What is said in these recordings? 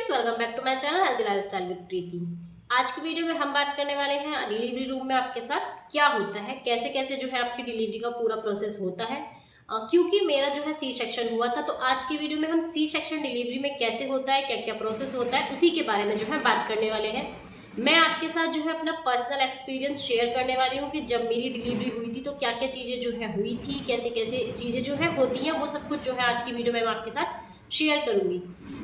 Friends, welcome back to my channel healthy lifestyle with Preeti. आज की video में हम बात करने वाले हैं डिलीवरी रूम में आपके साथ क्या होता है, कैसे कैसे जो है आपकी डिलीवरी का पूरा प्रोसेस होता है। क्योंकि मेरा जो है सी सेक्शन हुआ था, तो आज की वीडियो में हम सी सेक्शन डिलीवरी में कैसे होता है, क्या क्या प्रोसेस होता है, उसी के बारे में जो है बात करने वाले हैं। मैं आपके साथ जो है अपना पर्सनल एक्सपीरियंस शेयर करने वाली हूँ कि जब मेरी डिलीवरी हुई थी तो क्या क्या चीज़ें जो है हुई थी, कैसे कैसे चीज़ें जो है होती हैं, वो सब कुछ जो है आज की वीडियो में मैं आपके साथ शेयर करूंगी।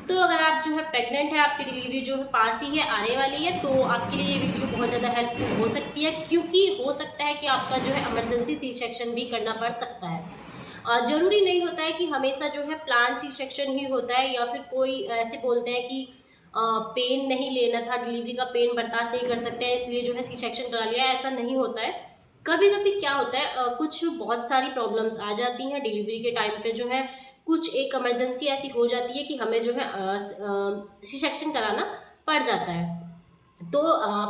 तो अगर आप जो है प्रेग्नेंट है, आपकी डिलीवरी जो है पास ही है, आने वाली है, तो आपके लिए ये वीडियो बहुत ज़्यादा हेल्पफुल हो सकती है, क्योंकि हो सकता है कि आपका जो है इमरजेंसी सी सेक्शन भी करना पड़ सकता है। ज़रूरी नहीं होता है कि हमेशा जो है प्लान सी सेक्शन ही होता है, या फिर कोई ऐसे बोलते हैं कि पेन नहीं लेना था, डिलीवरी का पेन बर्दाश्त नहीं कर सकते हैं, इसलिए जो है सी सेक्शन करा लिया। ऐसा नहीं होता है। कभी कभी क्या होता है, कुछ बहुत सारी प्रॉब्लम्स आ जाती हैं डिलीवरी के टाइम पे, जो है कुछ एक इमरजेंसी ऐसी हो जाती है कि हमें जो है सी सेक्शन कराना पड़ जाता है। तो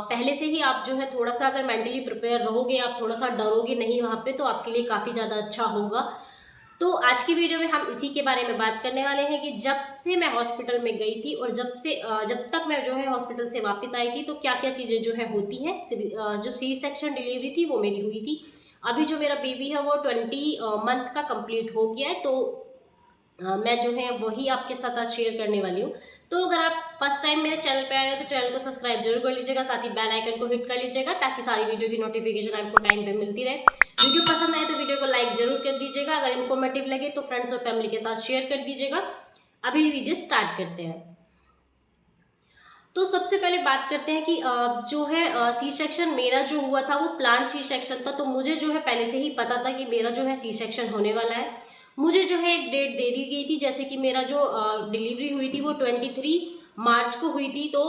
पहले से ही आप जो है थोड़ा सा अगर मेंटली प्रिपेयर रहोगे, आप थोड़ा सा डरोगे नहीं वहाँ पे, तो आपके लिए काफ़ी ज़्यादा अच्छा होगा। तो आज की वीडियो में हम इसी के बारे में बात करने वाले हैं कि जब से मैं हॉस्पिटल में गई थी और जब तक मैं जो है हॉस्पिटल से वापस आई थी, तो क्या क्या चीज़ें जो है होती हैं। जो सी सेक्शन डिलीवरी थी वो मेरी हुई थी। अभी जो मेरा बेबी है वो 20 मंथ का कंप्लीट हो गया है, तो मैं जो है वही आपके साथ आज शेयर करने वाली हूँ। तो अगर आप फर्स्ट टाइम मेरे चैनल पे आए हो तो चैनल को सब्सक्राइब जरूर कर लीजिएगा, साथ ही बेल आइकन को हिट कर लीजिएगा, ताकि सारी वीडियो की नोटिफिकेशन आपको टाइम पे मिलती रहे। वीडियो पसंद आए तो वीडियो को लाइक जरूर कर दीजिएगा, अगर इन्फॉर्मेटिव लगे तो फ्रेंड्स और फैमिली के साथ शेयर कर दीजिएगा। अभी वीडियो स्टार्ट करते हैं। तो सबसे पहले बात करते हैं कि जो है सी सेक्शन मेरा जो हुआ था वो प्लान सी सेक्शन था। तो मुझे जो है पहले से ही पता था कि मेरा जो है सी सेक्शन होने वाला है। मुझे जो है एक डेट दे दी गई थी, जैसे कि मेरा जो डिलीवरी हुई थी वो 23 मार्च को हुई थी। तो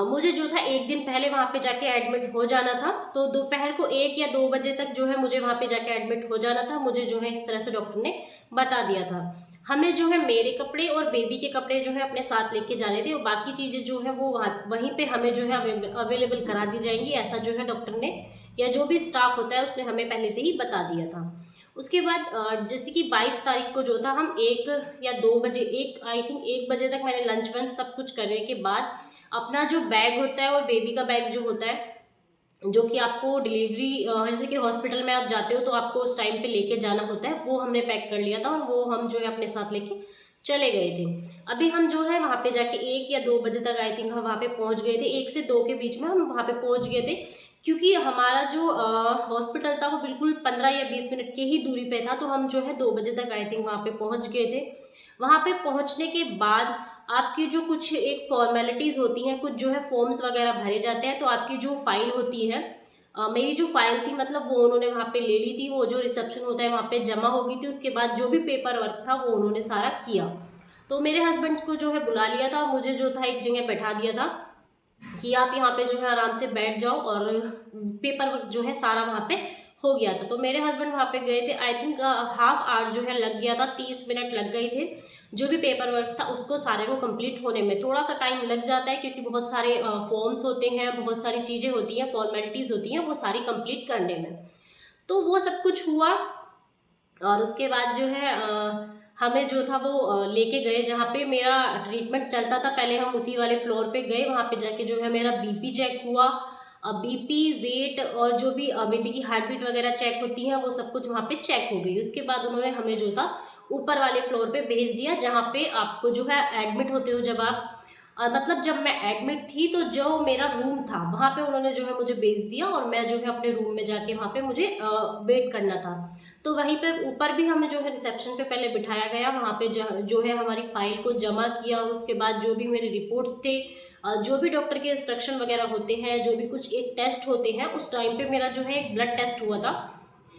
मुझे जो था एक दिन पहले वहाँ पे जाके एडमिट हो जाना था। तो दोपहर को 1 या 2 बजे तक जो है मुझे वहाँ पे जाके एडमिट हो जाना था। मुझे जो है इस तरह से डॉक्टर ने बता दिया था। हमें जो है मेरे कपड़े और बेबी के कपड़े जो है अपने साथ लेके जाने थे, और बाकी चीज़ें जो है वो वहीं पे हमें जो है अवेलेबल करा दी जाएंगी, ऐसा जो है डॉक्टर ने या जो भी स्टाफ होता है उसने हमें पहले से ही बता दिया था। उसके बाद जैसे कि 22 तारीख को जो था, हम 1 या 2 बजे, एक आई थिंक 1 बजे तक मैंने लंच वंच सब कुछ करने के बाद अपना जो बैग होता है और बेबी का बैग जो होता है, जो कि आपको डिलीवरी जैसे कि हॉस्पिटल में आप जाते हो तो आपको उस टाइम पे लेके जाना होता है, वो हमने पैक कर लिया था और वो हम जो है अपने साथ लेके चले गए थे। अभी हम जो है वहाँ पे जाके 1 या 2 बजे तक आई थिंक हम वहाँ पे पहुँच गए थे। 1 से 2 के बीच में हम वहाँ पे पहुँच गए थे, क्योंकि हमारा जो हॉस्पिटल था वो बिल्कुल 15 या 20 मिनट की ही दूरी पे था। तो हम जो है 2 बजे तक आई थिंक वहाँ पे पहुँच गए थे। वहाँ पे पहुँचने के बाद आपकी जो कुछ एक फॉर्मेलिटीज़ होती हैं, कुछ जो है फॉर्म्स वगैरह भरे जाते हैं। तो आपकी जो फाइल होती है, मेरी जो फाइल थी मतलब वो उन्होंने वहाँ पे ले ली थी, वो जो रिसेप्शन होता है वहाँ पे जमा हो गई थी। उसके बाद जो भी पेपर वर्क था वो उन्होंने सारा किया। तो मेरे हस्बैंड को जो है बुला लिया था, मुझे जो था एक जगह बैठा दिया था कि आप यहाँ पे जो है आराम से बैठ जाओ, और पेपर वर्क जो है सारा वहाँ पे हो गया था। तो मेरे हस्बैंड वहाँ पे गए थे, आई थिंक हाफ आवर जो है लग गया था, 30 मिनट लग गए थे। जो भी पेपर वर्क था उसको सारे को कंप्लीट होने में थोड़ा सा टाइम लग जाता है, क्योंकि बहुत सारे फॉर्म्स होते हैं, बहुत सारी चीज़ें होती हैं, फॉर्मेलिटीज़ होती हैं, वो सारी कंप्लीट करने में। तो वो सब कुछ हुआ, और उसके बाद जो है हमें जो था वो लेके गए जहाँ पे मेरा ट्रीटमेंट चलता था। पहले हम उसी वाले फ्लोर पे गए, वहाँ पे जाके जो है मेरा बीपी चेक हुआ। बीपी, वेट और जो भी बेबी की हार्ट बीट वगैरह चेक होती है वो सब कुछ वहाँ पे चेक हो गई। उसके बाद उन्होंने हमें जो था ऊपर वाले फ्लोर पे भेज दिया, जहाँ पे आपको जो है एडमिट होते हो जब आप मतलब जब मैं एडमिट थी तो जो मेरा रूम था वहाँ पे उन्होंने जो है मुझे भेज दिया, और मैं जो है अपने रूम में जाके वहाँ पे मुझे वेट करना था। तो वहीं पे ऊपर भी हमें जो है रिसेप्शन पे पहले बिठाया गया, वहाँ पे जो है हमारी फाइल को जमा किया। उसके बाद जो भी मेरे रिपोर्ट्स थे, जो भी डॉक्टर के इंस्ट्रक्शन वगैरह होते हैं, जो भी कुछ एक टेस्ट होते हैं, उस टाइम पे मेरा जो है एक ब्लड टेस्ट हुआ था।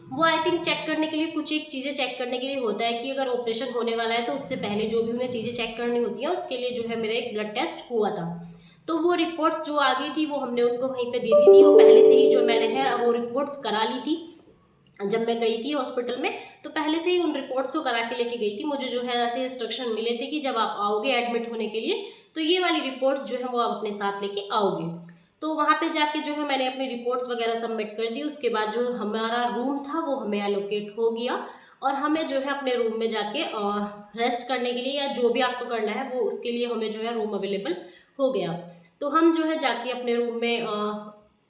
वो आई थिंक चेक करने के लिए, कुछ एक चीज़ें चेक करने के लिए होता है कि अगर ऑपरेशन होने वाला है तो उससे पहले जो भी उन्हें चीज़ें चेक करनी होती हैं, उसके लिए जो है मेरा एक ब्लड टेस्ट हुआ था। तो वो रिपोर्ट्स जो आ गई थी वो हमने उनको वहीं पे दे दी थी, वो पहले से ही जो मैंने है वो रिपोर्ट्स करा ली थी। जब मैं गई थी हॉस्पिटल में तो पहले से ही उन रिपोर्ट्स को करा के लेके गई थी। मुझे जो है ऐसे इंस्ट्रक्शन मिले थे कि जब आप आओगे एडमिट होने के लिए तो ये वाली रिपोर्ट्स जो है वो आप अपने साथ लेके आओगे। तो वहाँ पे जाके जो है मैंने अपनी रिपोर्ट्स वगैरह सबमिट कर दी। उसके बाद जो हमारा रूम था वो हमें एलोकेट हो गया, और हमें जो है अपने रूम में जाके रेस्ट करने के लिए या जो भी आपको करना है वो उसके लिए हमें जो है रूम अवेलेबल हो गया। तो हम जो है जाके अपने रूम में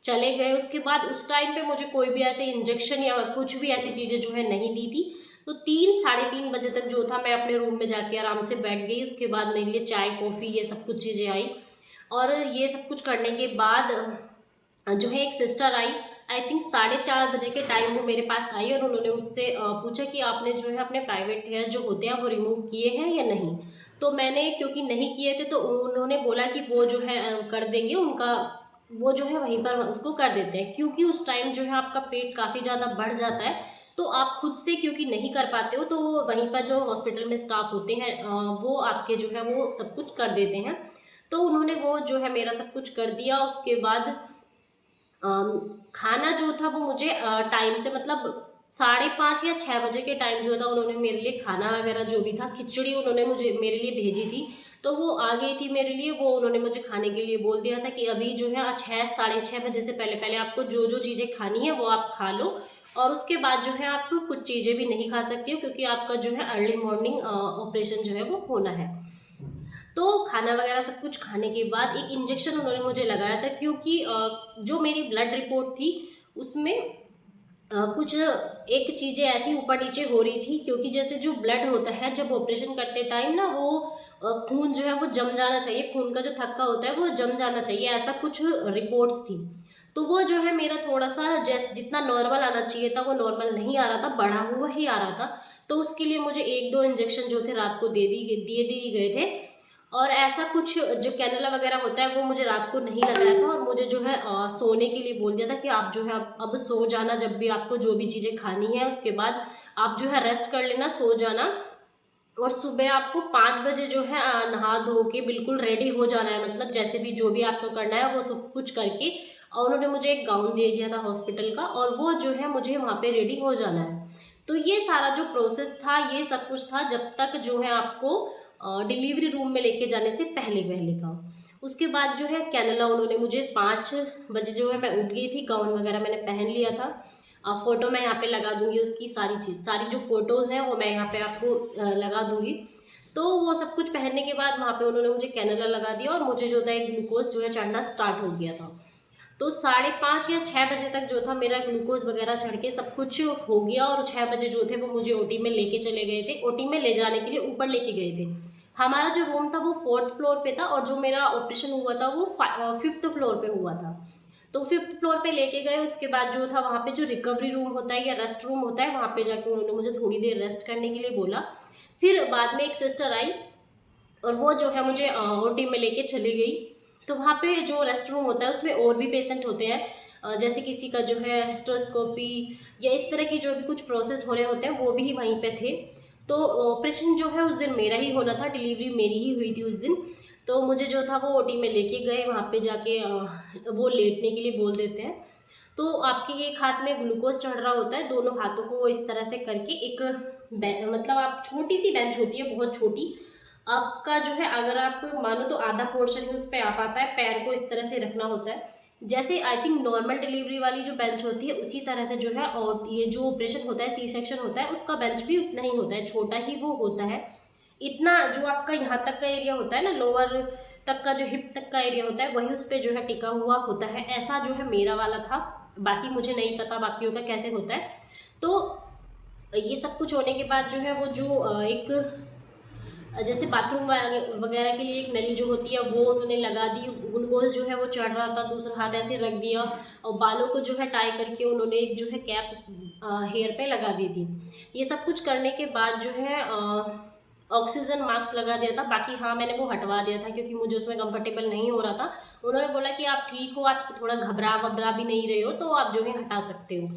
चले गए। उसके बाद उस टाइम पे मुझे कोई भी ऐसे इंजेक्शन या कुछ भी ऐसी चीज़ें जो है नहीं दी थी। तो 3 साढ़े 3 बजे तक जो था मैं अपने रूम में जाके आराम से बैठ गई। उसके बाद मेरे लिए चाय कॉफ़ी ये सब कुछ चीज़ें आई, और ये सब कुछ करने के बाद जो है एक सिस्टर आई। आई थिंक 4:30 बजे के टाइम वो मेरे पास आई, और उन्होंने मुझसे पूछा कि आपने जो है अपने प्राइवेट हेयर जो होते हैं वो रिमूव किए हैं या नहीं। तो मैंने क्योंकि नहीं किए थे तो उन्होंने बोला कि वो जो है कर देंगे, उनका वो जो है वहीं पर उसको कर देते हैं, क्योंकि उस टाइम जो है आपका पेट काफ़ी ज़्यादा बढ़ जाता है। तो आप खुद से क्योंकि नहीं कर पाते हो, तो वहीं पर जो हॉस्पिटल में स्टाफ होते हैं वो आपके जो है वो सब कुछ कर देते हैं। तो उन्होंने वो जो है मेरा सब कुछ कर दिया। उसके बाद खाना जो था वो मुझे टाइम से, मतलब 5:30 या 6 बजे के टाइम जो था उन्होंने मेरे लिए खाना वगैरह जो भी था, खिचड़ी उन्होंने मुझे मेरे लिए भेजी थी। तो वो आ गई थी मेरे लिए, वो उन्होंने मुझे खाने के लिए बोल दिया था कि अभी जो है 6 साढ़े 6 बजे से पहले पहले आपको जो जो चीज़ें खानी है वो आप खा लो, और उसके बाद जो है आप कुछ चीज़ें भी नहीं खा सकती हो, क्योंकि आपका जो है अर्ली मॉर्निंग ऑपरेशन जो है वो होना है। तो खाना वगैरह सब कुछ खाने के बाद एक इंजेक्शन उन्होंने मुझे लगाया था, क्योंकि जो मेरी ब्लड रिपोर्ट थी उसमें कुछ एक चीज़ें ऐसी ऊपर नीचे हो रही थी, क्योंकि जैसे जो ब्लड होता है जब ऑपरेशन करते टाइम ना वो खून जो है वो जम जाना चाहिए, खून का जो थक्का होता है वो जम जाना चाहिए, ऐसा कुछ रिपोर्ट्स थी। तो वो जो है मेरा थोड़ा सा जैस जितना नॉर्मल आना चाहिए था वो नॉर्मल नहीं आ रहा था, बढ़ा हुआ ही आ रहा था। तो उसके लिए मुझे 1-2 इंजेक्शन जो थे रात को दे दिए गए थे। और ऐसा कुछ जो कैनुला वगैरह होता है वो मुझे रात को नहीं लगाया था, और मुझे जो है सोने के लिए बोल दिया था कि आप जो है अब सो जाना, जब भी आपको जो भी चीज़ें खानी है उसके बाद आप जो है रेस्ट कर लेना, सो जाना। और सुबह आपको 5 बजे जो है नहा धो के बिल्कुल रेडी हो जाना है, मतलब जैसे भी जो भी आपको करना है वो सब कुछ करके। और उन्होंने मुझे एक गाउन दे दिया था हॉस्पिटल का, और वो जो है मुझे वहाँ पे रेडी हो जाना है। तो ये सारा जो प्रोसेस था ये सब कुछ था, जब तक जो है आपको डिलीवरी रूम में लेके जाने से पहले पहले का। उसके बाद जो है कैनुला उन्होंने मुझे 5 बजे जो है मैं उठ गई थी, गाउन वगैरह मैंने पहन लिया था। फ़ोटो मैं यहाँ पे लगा दूंगी उसकी, सारी जो फ़ोटोज़ हैं वो मैं यहाँ पे आपको लगा दूंगी। तो वो सब कुछ पहनने के बाद वहाँ पे उन्होंने मुझे कैनुला लगा दिया, और मुझे जो था एक ग्लूकोज जो है चढ़ना स्टार्ट हो गया था। तो 5:30 या 6 बजे तक जो था मेरा ग्लूकोज वगैरह चढ़ के सब कुछ हो गया, और 6 बजे जो थे वो मुझे ओटी में लेके चले गए थे, ओटी में ले जाने के लिए ऊपर लेके गए थे। हमारा जो रूम था वो 4th फ्लोर पे था, और जो मेरा ऑपरेशन हुआ था वो 5th फ्लोर पे हुआ था। तो 5th फ्लोर पे लेके गए। उसके बाद जो था वहाँ पे जो रिकवरी रूम होता है या रेस्ट रूम होता है, वहाँ पे जाके उन्होंने मुझे थोड़ी देर रेस्ट करने के लिए बोला। फिर बाद में एक सिस्टर आई, और वो जो है मुझे ओटी में लेके चली गई। तो वहाँ पे जो रेस्ट रूम होता है उसमें और भी पेशेंट होते हैं, जैसे किसी का जो है हिस्ट्रोस्कोपी या इस तरह की जो भी कुछ प्रोसेस हो रहे होते हैं वो भी वहीं पे थे। तो ऑपरेशन जो है उस दिन मेरा ही होना था, डिलीवरी मेरी ही हुई थी उस दिन। तो मुझे जो था वो ओटी में लेके गए, वहाँ पे जाके वो लेटने के लिए बोल देते हैं। तो आपके एक हाथ में ग्लूकोज चढ़ रहा होता है, दोनों हाथों को वो इस तरह से करके एक मतलब आप छोटी सी बेंच होती है, बहुत छोटी, आपका जो है अगर आप मानो तो आधा पोर्शन ही उस पर आ पाता है, पैर को इस तरह से रखना होता है। जैसे आई थिंक नॉर्मल डिलीवरी वाली जो बेंच होती है उसी तरह से जो है, और ये जो ऑपरेशन होता है सी सेक्शन होता है उसका बेंच भी उतना ही होता है, छोटा ही वो होता है। इतना जो आपका यहाँ तक का एरिया होता है ना, लोअर तक का जो हिप तक का एरिया होता है वही उस पर जो है टिका हुआ होता है, ऐसा जो है मेरा वाला था। बाकी मुझे नहीं पता बाकियों का कैसे होता है। तो ये सब कुछ होने के बाद जो है वो जो एक जैसे बाथरूम वगैरह के लिए एक नली जो होती है वो उन्होंने लगा दी, ग्लूकोज जो है वो चढ़ रहा था, दूसरा हाथ ऐसे रख दिया, और बालों को जो है टाई करके उन्होंने एक जो है कैप हेयर पे लगा दी थी। ये सब कुछ करने के बाद जो है ऑक्सीजन मास्क लगा दिया था। बाकी हाँ मैंने वो हटवा दिया था क्योंकि मुझे उसमें कंफर्टेबल नहीं हो रहा था। उन्होंने बोला कि आप ठीक हो, आप थोड़ा घबरा वबरा भी नहीं रहे हो, तो आप जो है हटा सकते हो।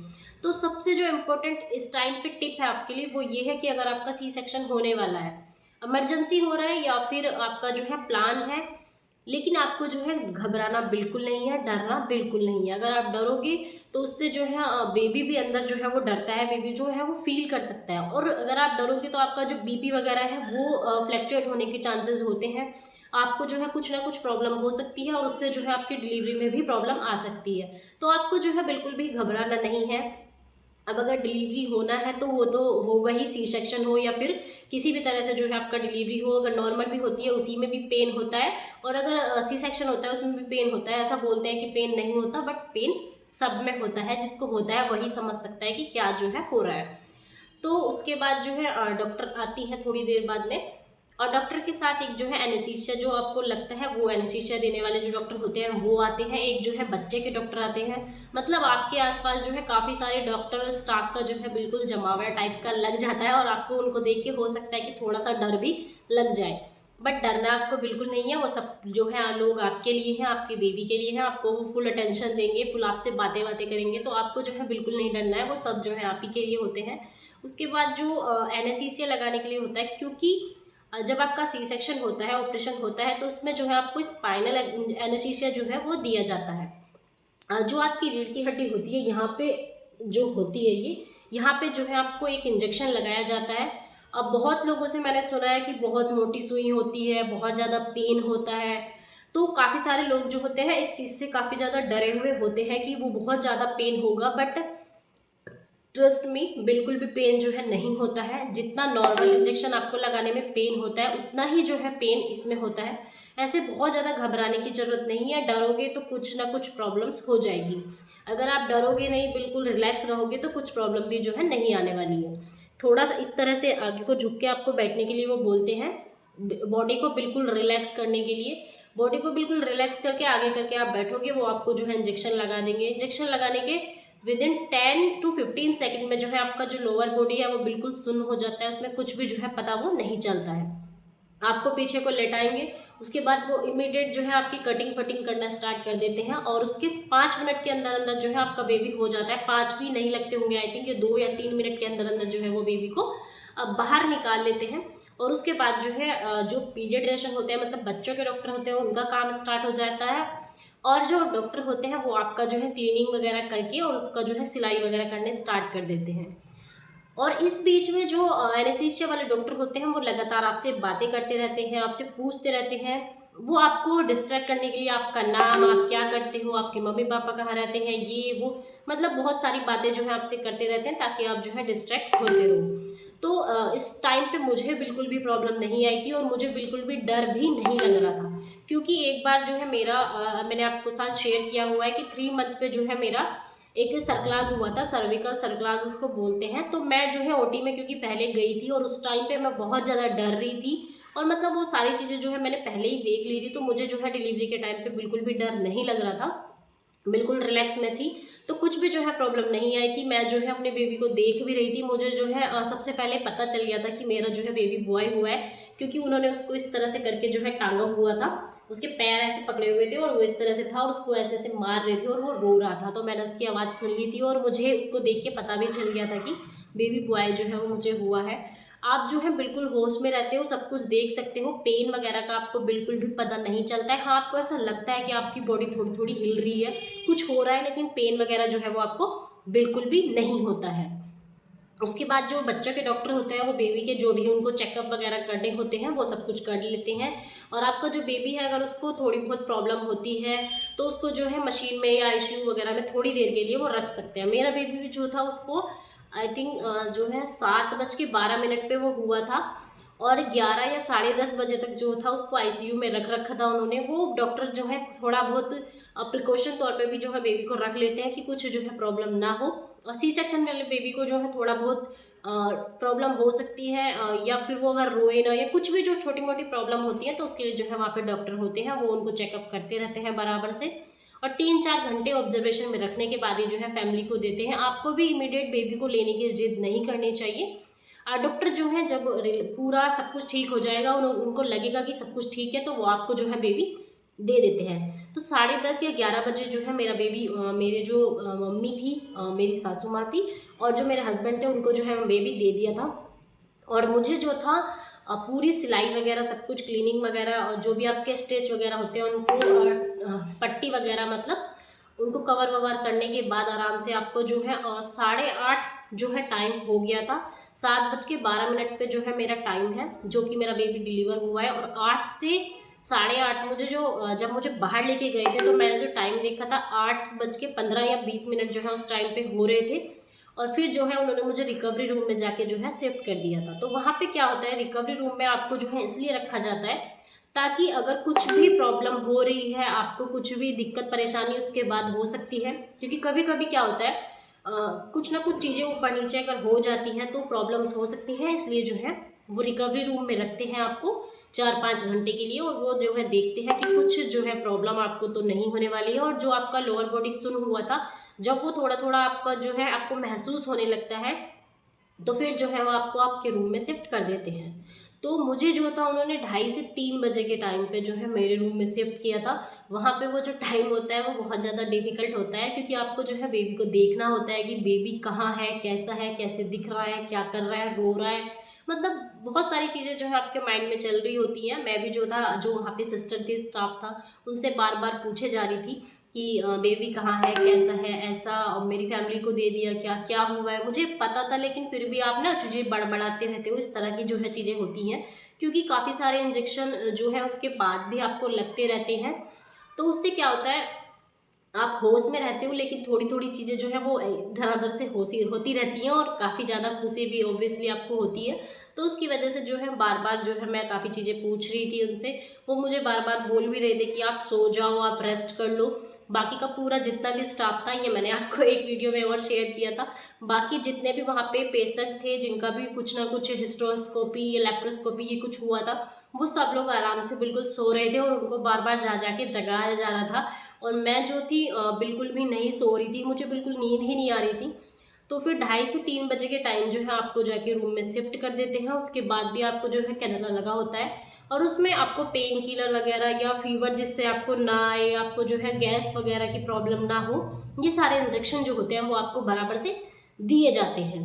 तो सबसे जो इम्पोर्टेंट इस टाइम पे टिप है आपके लिए वो ये है कि अगर आपका सी सेक्शन होने वाला है, इमरजेंसी हो रहा है या फिर आपका जो है प्लान है, लेकिन आपको जो है घबराना बिल्कुल नहीं है, डरना बिल्कुल नहीं है। अगर आप डरोगे तो उससे जो है बेबी भी अंदर जो है वो डरता है, बेबी जो है वो फील कर सकता है, और अगर आप डरोगे तो आपका जो बीपी वगैरह है वो फ्लैक्चुएट होने के चांसेस होते हैं, आपको जो है कुछ ना कुछ प्रॉब्लम हो सकती है, और उससे जो है आपकी डिलीवरी में भी प्रॉब्लम आ सकती है। तो आपको जो है बिल्कुल भी घबराना नहीं है। अब अगर डिलीवरी होना है तो वो तो होगा ही, सी सेक्शन हो या फिर किसी भी तरह से जो है आपका डिलीवरी हो। अगर नॉर्मल भी होती है उसी में भी पेन होता है, और अगर सी सेक्शन होता है उसमें भी पेन होता है। ऐसा बोलते हैं कि पेन नहीं होता, बट पेन सब में होता है। जिसको होता है वही समझ सकता है कि क्या जो है हो रहा है। तो उसके बाद जो है डॉक्टर आती हैं थोड़ी देर बाद में, और डॉक्टर के साथ एक जो है एनेस्थीसिया, जो आपको लगता है वो एनेस्थीसिया देने वाले जो डॉक्टर होते हैं वो आते हैं। एक जो है बच्चे के डॉक्टर आते हैं। मतलब आपके आसपास जो है काफ़ी सारे डॉक्टर स्टाफ का जो है बिल्कुल जमावड़ा टाइप का लग जाता है, और आपको उनको देख के हो सकता है कि थोड़ा सा डर भी लग जाए। बट डरना आपको बिल्कुल नहीं है। वो सब जो है लोग आपके लिए हैं, आपके बेबी के लिए हैं। आपको वो फुल अटेंशन देंगे, फुल आपसे बातें बातें करेंगे, तो आपको जो है बिल्कुल नहीं डरना है। वो सब जो है आप ही के लिए होते हैं। उसके बाद जो एनेस्थीसिया लगाने के लिए होता है, क्योंकि जब आपका सी सेक्शन होता है, ऑपरेशन होता है, तो उसमें जो है आपको स्पाइनल एनेस्थीसिया जो है वो दिया जाता है। जो आपकी रीढ़ की हड्डी होती है यहाँ पे जो होती है ये, यहाँ पे जो है आपको एक इंजेक्शन लगाया जाता है। अब बहुत लोगों से मैंने सुना है कि बहुत मोटी सुई होती है, बहुत ज़्यादा पेन होता है। तो काफ़ी सारे लोग जो होते हैं इस चीज़ से काफ़ी ज़्यादा डरे हुए होते हैं कि वो बहुत ज़्यादा पेन होगा। बट ट्रस्ट मी, बिल्कुल भी पेन जो है नहीं होता है। जितना नॉर्मल इंजेक्शन आपको लगाने में पेन होता है उतना ही जो है पेन इसमें होता है। ऐसे बहुत ज़्यादा घबराने की ज़रूरत नहीं है। डरोगे तो कुछ ना कुछ प्रॉब्लम्स हो जाएगी। अगर आप डरोगे नहीं, बिल्कुल रिलैक्स रहोगे, तो कुछ प्रॉब्लम भी जो है नहीं आने वाली है। थोड़ा सा इस तरह से आगे को झुक के आपको बैठने के लिए वो बोलते हैं, बॉडी को बिल्कुल रिलैक्स करने के लिए। बॉडी को बिल्कुल रिलैक्स करके आगे करके आप बैठोगे, वो आपको जो है इंजेक्शन लगा देंगे। इंजेक्शन लगाने के विदिन 10 to 15 सेकेंड में जो है आपका जो लोअर बॉडी है वो बिल्कुल सुन्न हो जाता है। उसमें कुछ भी जो है पता वो नहीं चलता है। आपको पीछे को लेटाएंगे, उसके बाद वो इमीडिएट जो है आपकी कटिंग फटिंग करना स्टार्ट कर देते हैं, और उसके 5 मिनट के अंदर अंदर जो है आपका बेबी हो जाता है। 5 भी नहीं लगते होंगे, आई थिंक ये 2 या 3 मिनट के अंदर अंदर जो है वो बेबी को बाहर निकाल लेते हैं। और उसके बाद जो है जो पीडियाट्रिशियन होते हैं, मतलब बच्चों के डॉक्टर होते हैं, उनका काम स्टार्ट हो जाता है। और जो डॉक्टर होते हैं वो आपका जो है क्लीनिंग वगैरह करके और उसका जो है सिलाई वगैरह करने स्टार्ट कर देते हैं। और इस बीच में जो एनेस्थीसिया वाले डॉक्टर होते हैं वो लगातार आपसे बातें करते रहते हैं, आपसे पूछते रहते हैं। वो आपको डिस्ट्रैक्ट करने के लिए आपका नाम, आप क्या करते हो, आपके मम्मी पापा कहाँ रहते हैं, ये वो, मतलब बहुत सारी बातें जो है आपसे करते रहते हैं ताकि आप जो है डिस्ट्रैक्ट होते रहो। तो इस टाइम पे मुझे बिल्कुल भी प्रॉब्लम नहीं आई थी, और मुझे बिल्कुल भी डर भी नहीं लग रहा था। क्योंकि एक बार जो है मेरा मैंने आपको साथ शेयर किया हुआ है कि 3 मंथ पे जो है मेरा एक सर्कलाज हुआ था, सर्विकल सर्कलाज उसको बोलते हैं। तो मैं जो है ओटी में क्योंकि पहले गई थी, और उस टाइम पे मैं बहुत ज़्यादा डर रही थी, और मतलब वो सारी चीज़ें जो है मैंने पहले ही देख ली थी। तो मुझे जो है डिलीवरी के टाइम पे बिल्कुल भी डर नहीं लग रहा था, बिल्कुल रिलैक्स में थी। तो कुछ भी जो है प्रॉब्लम नहीं आई थी। मैं जो है अपने बेबी को देख भी रही थी। मुझे जो है सबसे पहले पता चल गया था कि मेरा जो है बेबी बॉय हुआ है, क्योंकि उन्होंने उसको इस तरह से करके जो है टांगा हुआ था। उसके पैर ऐसे पकड़े हुए थे और वो इस तरह से था, और उसको ऐसे ऐसे मार रहे थे और वो रो रहा था। तो मैंने उसकी आवाज़ सुन ली थी, और मुझे उसको देख के पता भी चल गया था कि बेबी बॉय जो है वो मुझे हुआ है। आप जो है बिल्कुल होश में रहते हो, सब कुछ देख सकते हो, पेन वगैरह का आपको बिल्कुल भी पता नहीं चलता है। हाँ, आपको ऐसा लगता है कि आपकी बॉडी थोड़ी थोड़ी हिल रही है, कुछ हो रहा है, लेकिन पेन वगैरह जो है वो आपको बिल्कुल भी नहीं होता है। उसके बाद जो बच्चों के डॉक्टर होते हैं वो बेबी के जो भी उनको चेकअप वगैरह करने होते हैं वो सब कुछ कर लेते हैं। और आपका जो बेबी है अगर उसको थोड़ी बहुत प्रॉब्लम होती है तो उसको जो है मशीन में या आईसीयू वगैरह में थोड़ी देर के लिए वो रख सकते हैं। मेरा बेबी भी जो था उसको आई थिंक जो है 7:12 पे वो हुआ था, और 11 या 10:30 बजे तक जो था उसको आईसीयू में रख रखा था उन्होंने। वो डॉक्टर जो है थोड़ा बहुत प्रिकॉशन तौर पे भी जो है बेबी को रख लेते हैं कि कुछ जो है प्रॉब्लम ना हो। और सी सेक्शन वाले बेबी को जो है थोड़ा बहुत प्रॉब्लम हो सकती है, या फिर वो अगर रोए ना या कुछ भी जो छोटी मोटी प्रॉब्लम होती है तो उसके लिए जो है वहाँ पे डॉक्टर होते हैं, वो उनको चेकअप करते रहते हैं बराबर से। और 3-4 घंटे ऑब्जर्वेशन में रखने के बाद ही जो है फैमिली को देते हैं। आपको भी इमीडिएट बेबी को लेने की जिद नहीं करनी चाहिए। डॉक्टर जो है जब पूरा सब कुछ ठीक हो जाएगा और उनको लगेगा कि सब कुछ ठीक है तो वो आपको जो है बेबी दे देते हैं। तो 10:30 या 11 बजे जो है मेरा बेबी मेरे जो मम्मी थी, मेरी सासू माँ थी, और जो मेरे हस्बैंड थे उनको जो है बेबी दे दिया था। और मुझे जो था पूरी सिलाई वगैरह सब कुछ क्लीनिंग वगैरह और जो भी आपके स्टिच वगैरह होते हैं उनको पट्टी वगैरह मतलब उनको कवर ववर करने के बाद आराम से आपको जो है 8:30 जो है टाइम हो गया था। 7:12 पे जो है मेरा टाइम है जो कि मेरा बेबी डिलीवर हुआ है। और 8 से 8:30 मुझे जो जब मुझे बाहर लेके गए थे तो मैंने जो टाइम देखा था 8:15 या 20 मिनट जो है उस टाइम पे हो रहे थे। और फिर जो है उन्होंने मुझे रिकवरी रूम में जाके जो है शिफ्ट कर दिया था। तो वहाँ पे क्या होता है, रिकवरी रूम में आपको जो है इसलिए रखा जाता है ताकि अगर कुछ भी प्रॉब्लम हो रही है, आपको कुछ भी दिक्कत परेशानी उसके बाद हो सकती है, क्योंकि कभी कभी क्या होता है कुछ ना कुछ चीज़ें ऊपर नीचे अगर हो जाती हैं तो प्रॉब्लम्स हो सकती हैं। इसलिए जो है वो रिकवरी रूम में रखते हैं आपको 4-5 घंटे के लिए, और वो जो है देखते हैं कि कुछ जो है प्रॉब्लम आपको तो नहीं होने वाली है। और जो आपका लोअर बॉडी सुन्न हुआ था, जब वो थोड़ा थोड़ा आपका जो है आपको महसूस होने लगता है, तो फिर जो है वो आपको आपके रूम में शिफ्ट कर देते हैं। तो मुझे जो था उन्होंने 2:30 से 3 बजे के टाइम पे जो है मेरे रूम में शिफ्ट किया था। वहाँ पे वो जो टाइम होता है वो बहुत ज़्यादा डिफिकल्ट होता है, क्योंकि आपको जो है बेबी को देखना होता है कि बेबी कहाँ है, कैसे दिख रहा है, क्या कर रहा है, रो रहा है, मतलब बहुत सारी चीज़ें जो है आपके माइंड में चल रही होती हैं। मैं भी जो था, जो वहाँ पे सिस्टर थी, स्टाफ था, उनसे बार बार पूछे जा रही थी कि बेबी कहाँ है, कैसा है, ऐसा, और मेरी फैमिली को दे दिया क्या, क्या हुआ है। मुझे पता था, लेकिन फिर भी आप ना चीज़ें बड़बड़ाते रहते हो, इस तरह की जो है चीज़ें होती हैं, क्योंकि काफ़ी सारे इंजेक्शन जो है उसके बाद भी आपको लगते रहते हैं। तो उससे क्या होता है, आप होश में रहते हो, लेकिन थोड़ी थोड़ी चीज़ें जो है वो इधर उधर से होती रहती हैं, और काफ़ी ज़्यादा खुशी भी ऑब्वियसली आपको होती है। तो उसकी वजह से जो है बार बार जो है मैं काफ़ी चीज़ें पूछ रही थी उनसे। वो मुझे बार बार बोल भी रहे थे कि आप सो जाओ, आप रेस्ट कर लो। बाकी का पूरा जितना भी स्टाफ था, ये मैंने आपको एक वीडियो में और शेयर किया था, बाकी जितने भी वहाँ पे पेशेंट थे जिनका भी कुछ ना कुछ हिस्ट्रोस्कोपी या लेप्रोस्कोपी ये कुछ हुआ था, वो सब लोग आराम से बिल्कुल सो रहे थे, और उनको बार बार जा के जगाया जा रहा था। और मैं जो थी बिल्कुल भी नहीं सो रही थी, मुझे बिल्कुल नींद ही नहीं आ रही थी। तो फिर 2:30 से 3 बजे के टाइम जो है आपको जाके रूम में शिफ्ट कर देते हैं। उसके बाद भी आपको जो है कैनुला लगा होता है, और उसमें आपको पेन किलर वगैरह या फीवर जिससे आपको ना आए, आपको जो है गैस वगैरह की प्रॉब्लम ना हो, ये सारे इंजेक्शन जो होते हैं वो आपको बराबर से दिए जाते हैं।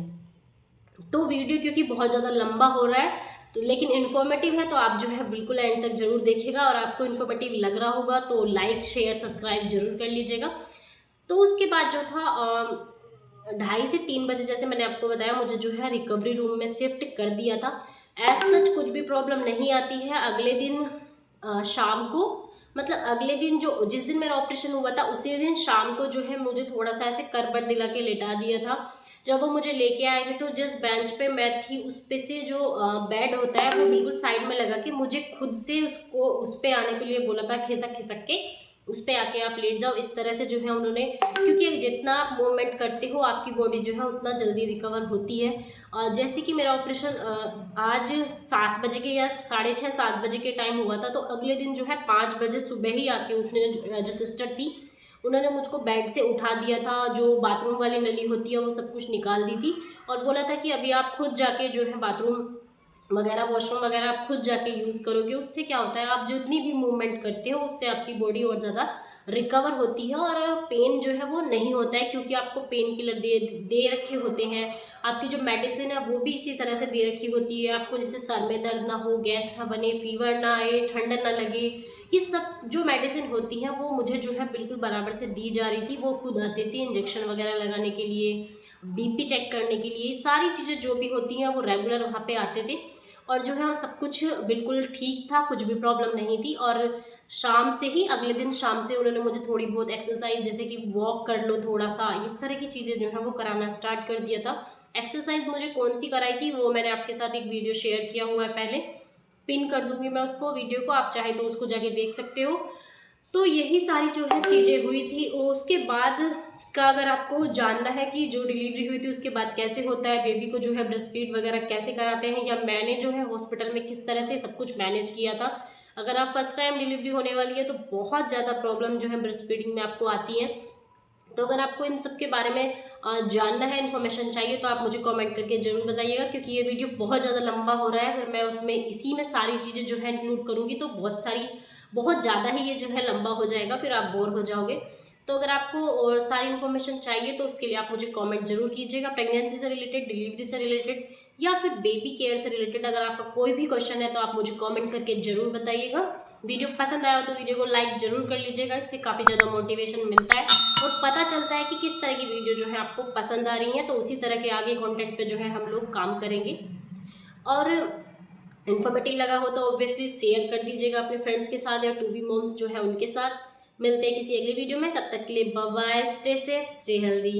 तो वीडियो क्योंकि बहुत ज़्यादा लंबा हो रहा है, तो लेकिन इन्फॉर्मेटिव है, तो आप जो है बिल्कुल एंड तक जरूर देखिएगा, और आपको इन्फॉर्मेटिव लग रहा होगा तो लाइक शेयर सब्सक्राइब जरूर कर लीजिएगा। तो उसके बाद जो था 2:30 से 3 बजे, जैसे मैंने आपको बताया, मुझे जो है रिकवरी रूम में शिफ्ट कर दिया था। एज सच कुछ भी प्रॉब्लम नहीं आती है। अगले दिन शाम को, मतलब अगले दिन जो जिस दिन मेरा ऑपरेशन हुआ था उसी दिन शाम को जो है मुझे थोड़ा सा ऐसे करबट दिला के लेटा दिया था। जब वो मुझे लेके आए थे, तो जिस बेंच पे मैं थी उस पे से जो बेड होता है वो बिल्कुल साइड में लगा के मुझे खुद से उसको उस पे आने के लिए बोला था, खिसक खिसक के उस पे आके आप लेट जाओ। इस तरह से जो है उन्होंने, क्योंकि जितना आप मूवमेंट करते हो आपकी बॉडी जो है उतना जल्दी रिकवर होती है। जैसे कि मेरा ऑपरेशन आज 7 बजे के या 6:30-7 बजे के टाइम हुआ था, तो अगले दिन जो है 5 बजे सुबह ही आके उसने, जो सिस्टर थी, उन्होंने मुझको बेड से उठा दिया था, जो बाथरूम वाली नली होती है वो सब कुछ निकाल दी थी, और बोला था कि अभी आप खुद जाके जो है बाथरूम वगैरह, वॉशरूम वगैरह आप खुद जाके यूज़ करोगे। उससे क्या होता है, आप जितनी भी मूवमेंट करते हो उससे आपकी बॉडी और ज़्यादा रिकवर होती है, और पेन जो है वो नहीं होता है, क्योंकि आपको पेन किलर दे रखे होते हैं। आपकी जो मेडिसिन है वो भी इसी तरह से दे रखी होती है आपको, जिससे सर में दर्द ना हो, गैस ना बने, फीवर ना आए, ठंड ना लगे। ये सब जो मेडिसिन होती हैं वो मुझे जो है बिल्कुल बराबर से दी जा रही थी। वो खुद आते थे इंजेक्शन वगैरह लगाने के लिए, बीपी चेक करने के लिए, सारी चीज़ें जो भी होती हैं वो रेगुलर वहाँ पे आते थे, और जो है सब कुछ बिल्कुल ठीक था, कुछ भी प्रॉब्लम नहीं थी। और शाम से ही, अगले दिन शाम से उन्होंने मुझे थोड़ी बहुत एक्सरसाइज, जैसे कि वॉक कर लो थोड़ा सा, इस तरह की चीज़ें जो है वो कराना स्टार्ट कर दिया था। एक्सरसाइज मुझे कौन सी कराई थी वो मैंने आपके साथ एक वीडियो शेयर किया हुआ है, पहले पिन कर दूंगी मैं उसको, वीडियो को, आप चाहे तो उसको जाके देख सकते हो। तो यही सारी जो है चीज़ें हुई थी। और उसके बाद का अगर आपको जानना है कि जो डिलीवरी हुई थी उसके बाद कैसे होता है, बेबी को जो है ब्रेस्ट फीड वगैरह कैसे कराते हैं, या मैंने जो है हॉस्पिटल में किस तरह से सब कुछ मैनेज किया था, अगर आप फर्स्ट टाइम डिलीवरी होने वाली है तो बहुत ज़्यादा प्रॉब्लम जो है ब्रेस्ट फीडिंग में आपको आती है। तो अगर आपको इन सब के बारे में जानना है, इन्फॉर्मेशन चाहिए, तो आप मुझे कमेंट करके ज़रूर बताइएगा, क्योंकि ये वीडियो बहुत ज़्यादा लंबा हो रहा है। अगर मैं उसमें इसी में सारी चीज़ें जो है इंक्लूड करूँगी तो बहुत ज़्यादा ही ये जो है लंबा हो जाएगा, फिर आप बोर हो जाओगे। तो अगर आपको और सारी इन्फॉर्मेशन चाहिए तो उसके लिए आप मुझे कमेंट जरूर कीजिएगा, प्रेगनेंसी से रिलेटेड, डिलीवरी से रिलेटेड, या फिर बेबी केयर से रिलेटेड। अगर आपका कोई भी क्वेश्चन है तो आप मुझे कमेंट करके ज़रूर बताइएगा। वीडियो पसंद आया तो वीडियो को लाइक जरूर कर लीजिएगा, इससे काफ़ी ज़्यादा मोटिवेशन मिलता है और पता चलता है कि किस तरह की वीडियो जो है आपको पसंद आ रही है, तो उसी तरह के आगे कंटेंट पे जो है हम लोग काम करेंगे। और इन्फॉर्मेटिव लगा हो तो ऑब्वियसली शेयर कर दीजिएगा अपने फ्रेंड्स के साथ या टू बी मॉम्स जो है उनके साथ। मिलते हैं किसी अगली वीडियो में, तब तक के लिए bye bye, stay safe, stay healthy.